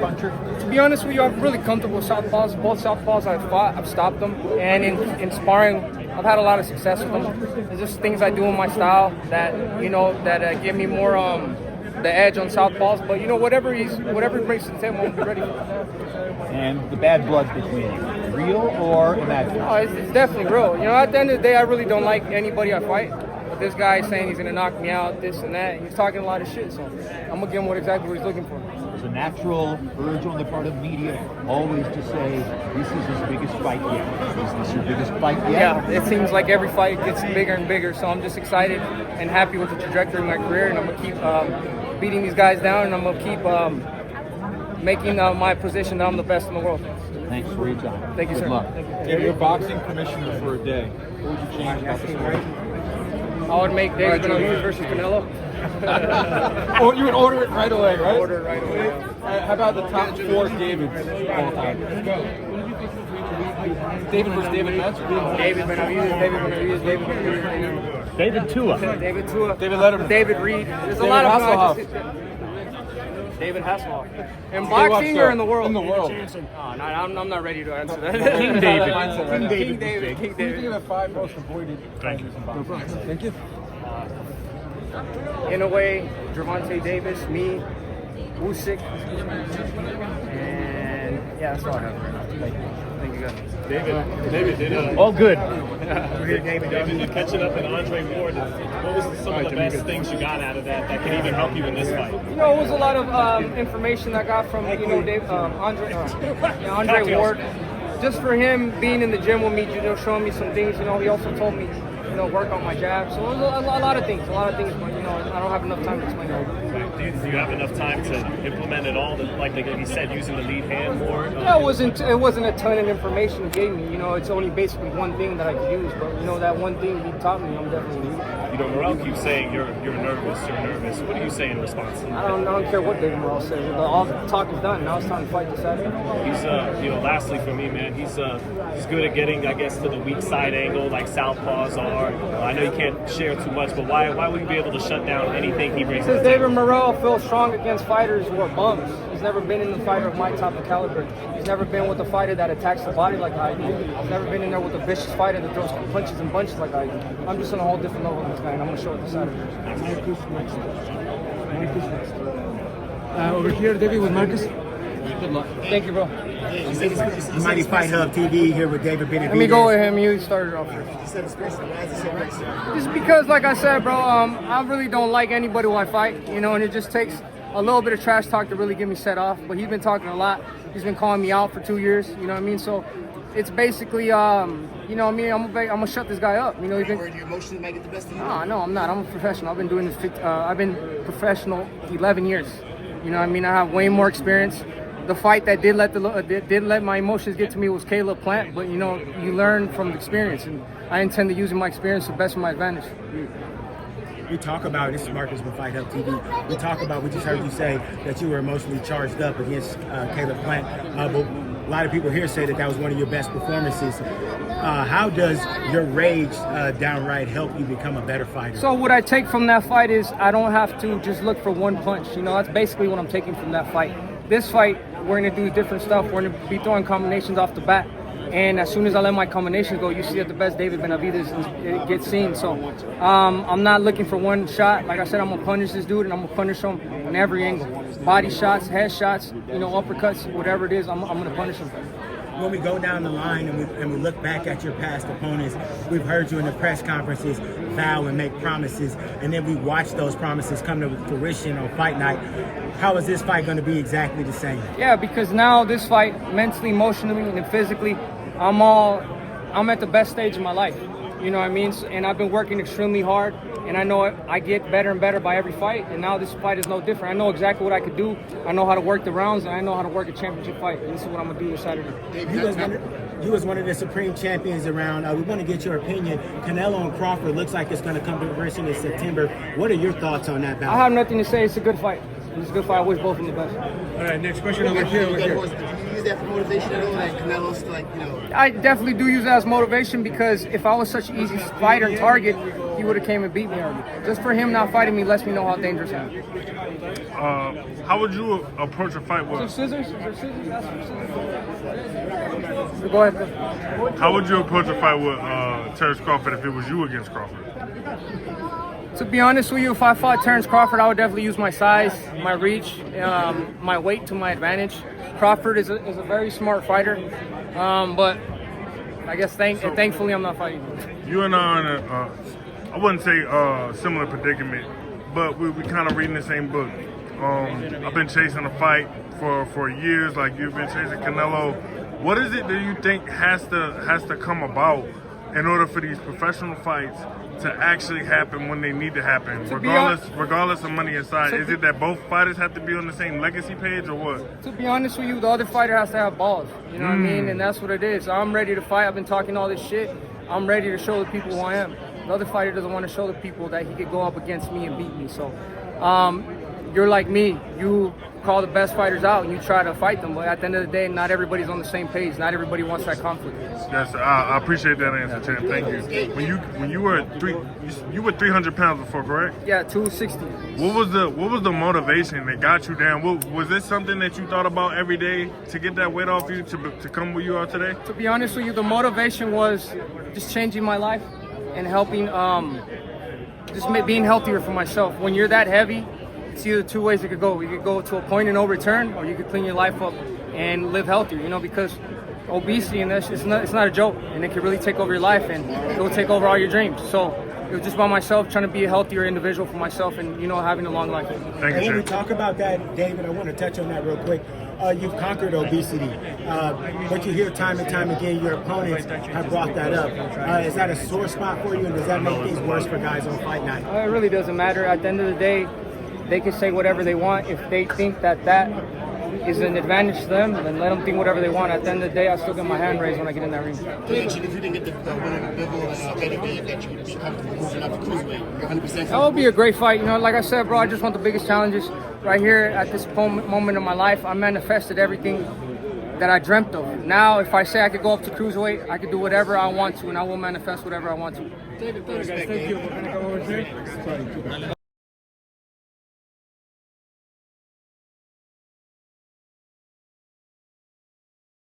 puncher? To be honest with you, I'm really comfortable with southpaws. Both southpaws I've fought, I've stopped them. And in sparring, I've had a lot of success with them. There's just things I do in my style that, that give me more the edge on southpaws. But, whatever he brings to the table, I'll be ready for it. And the bad blood between you, real or imaginary? Oh, it's definitely real. At the end of the day, I really don't like anybody I fight. But this guy is saying he's going to knock me out, this and that. He's talking a lot of shit, so I'm going to give him exactly what he's looking for. There's a natural urge on the part of media always to say, this is his biggest fight yet. Is this your biggest fight yet? Yeah, it seems like every fight gets bigger and bigger, so I'm just excited and happy with the trajectory of my career, and I'm going to keep beating these guys down, and I'm going to keep making my position that I'm the best in the world. Thanks for your time. Thank you, Good sir. luck. If you're boxing commissioner for a day, what would you change about the sport? I would make David Benavidez versus Canelo. Or you would order it right away, right? Order it right away. How about the top 4 Davids all time? David versus David Metz? David Benavidez, David Tua. David Tua, David Letterman. David Reed. There's a David lot of Hasselhoff. David Hasselhoff. In boxing or in the world? In the world. Oh, no, I'm not ready to answer that. King David. King David. Who do you think are the 5 most avoided fighters in boxing? Thank you. In a way, Gervonta Davis, me, Usyk, and yeah, that's all I have right now. Thank you guys. David, All good. David, catching up in Andre Ward, what was some of the best things you got out of that can even help you in this fight? It was a lot of information I got from Andre Ward. Just for him being in the gym with me, showing me some things. He also told me, work on my jab. So it was a lot of things, but I don't have enough time to explain it all. Do you have enough time to implement it all? Like he said, using the lead hand more? Yeah, it wasn't a ton of information he gave me. It's only basically one thing that I could use, but that one thing he taught me, I'm definitely using. Morrell keeps saying you're nervous. What do you say in response? I don't care what David Morrell says. All the talk is done. Now it's time to fight this Saturday. He's lastly for me, man, he's good at getting, I guess, to the weak side angle like southpaws are. I know you can't share too much, but why would you be able to shut down anything he brings? Because David Morrell feels strong against fighters who are bums. He's never been in the fighter of my type of caliber. He's never been with a fighter that attacks the body like I do. He's never been in there with a vicious fighter that throws punches and bunches like I do. I'm just on a whole different level with this guy, and I'm going to show it this Saturday. Over here, David, with Marcus. Good luck. Thank you, bro. Mighty Fight Hub TV here with David Benavidez. Let me go with him. You started off here. Just because, like I said, bro, I really don't like anybody who I fight, and it just takes a little bit of trash talk to really get me set off. But he's been talking a lot. He's been calling me out for 2 years. You know what I mean? So it's basically, I'm gonna shut this guy up. Your emotions might get the best of you. No, I'm not. I'm a professional. I've been doing this. I've been professional 11 years. You know what I mean? I have way more experience. The fight that did let my emotions get to me was Caleb Plant, but you learn from experience, and I intend to use my experience to the best of my advantage. We talk about, this is Marcus with Fight Hub TV, we just heard you say that you were emotionally charged up against Caleb Plant, but a lot of people here say that was one of your best performances. How does your rage downright help you become a better fighter? So what I take from that fight is I don't have to just look for one punch. That's basically what I'm taking from that fight. This fight, we're going to do different stuff. We're going to be throwing combinations off the bat. And as soon as I let my combinations go, you see that the best David Benavidez gets seen. So I'm not looking for one shot. Like I said, I'm going to punish this dude, and I'm going to punish him on every angle. Body shots, head shots, uppercuts, whatever it is, I'm going to punish him. When we go down the line and we look back at your past opponents, we've heard you in the press conferences vow and make promises, and then we watch those promises come to fruition on fight night. How is this fight going to be exactly the same? Yeah, because now this fight, mentally, emotionally, and physically, I'm at the best stage of my life. You know what I mean? And I've been working extremely hard, and I know I get better and better by every fight, and now this fight is no different. I know exactly what I could do. I know how to work the rounds, and I know how to work a championship fight. And this is what I'm going to do this Saturday. You was one of the supreme champions around. We want to get your opinion. Canelo and Crawford looks like it's going to come to fruition in September. What are your thoughts on that battle? I have nothing to say. It's a good fight. It's a good fight. I wish both of them the best. All right, next question over here. Did you use that for motivation at all? Like Canelo's I definitely do use that as motivation, because if I was such an easy fighter and target, he would have came and beat me already. Just for him not fighting me lets me know how dangerous I am. How would you approach a fight Is there with? scissors? Is there scissors? That's for scissors. Go ahead. How would you approach a fight with Terence Crawford if it was you against Crawford? To be honest with you, if I fought Terence Crawford, I would definitely use my size, my reach, my weight to my advantage. Crawford is a very smart fighter, but I guess thankfully I'm not fighting him. You and I are in I wouldn't say similar predicament, but we kind of reading the same book. I've been chasing a fight for years, like you've been chasing Canelo. What is it that you think has to come about in order for these professional fights to actually happen when they need to happen, regardless of money aside? Is it that both fighters have to be on the same legacy page, or what? To be honest with you, the other fighter has to have balls. You know what I mean? And that's what it is. I'm ready to fight. I've been talking all this shit. I'm ready to show the people who I am. The other fighter doesn't want to show the people that he could go up against me and beat me. So you're like me. You call the best fighters out and you try to fight them. But at the end of the day, not everybody's on the same page. Not everybody wants that conflict. Yes, I appreciate that answer, Chan. Thank you. When you were 300 pounds before, correct? Yeah, 260. What was the motivation that got you down? Was this something that you thought about every day to get that weight off you to come where you are today? To be honest with you, the motivation was just changing my life and helping, being healthier for myself. When you're that heavy, it's either two ways it could go. You could go to a point of no return, or you could clean your life up and live healthier. You know, because obesity and it's not a joke, and it can really take over your life, and it will take over all your dreams. So it was just about myself trying to be a healthier individual for myself, and having a long life. Thank you, When we Chan. talk about that, David, I want to touch on that real quick. You've conquered obesity, but you hear time and time again your opponents have brought that up. Is that a sore spot for you, and does that make things worse for guys on fight night? It really doesn't matter. At the end of the day, they can say whatever they want. If they think that is an advantage to them, then let them think whatever they want. At the end of the day, I still get my hand raised when I get in that ring. You mentioned if you didn't get the win of Benavidez, that you would be comfortable moving up to cruiserweight. You're 100%. That would be a great fight. Like I said, bro, I just want the biggest challenges. Right here at this moment of my life, I manifested everything that I dreamt of. Now, if I say I could go up to cruiserweight, I could do whatever I want to, and I will manifest whatever I want to. David, thank you.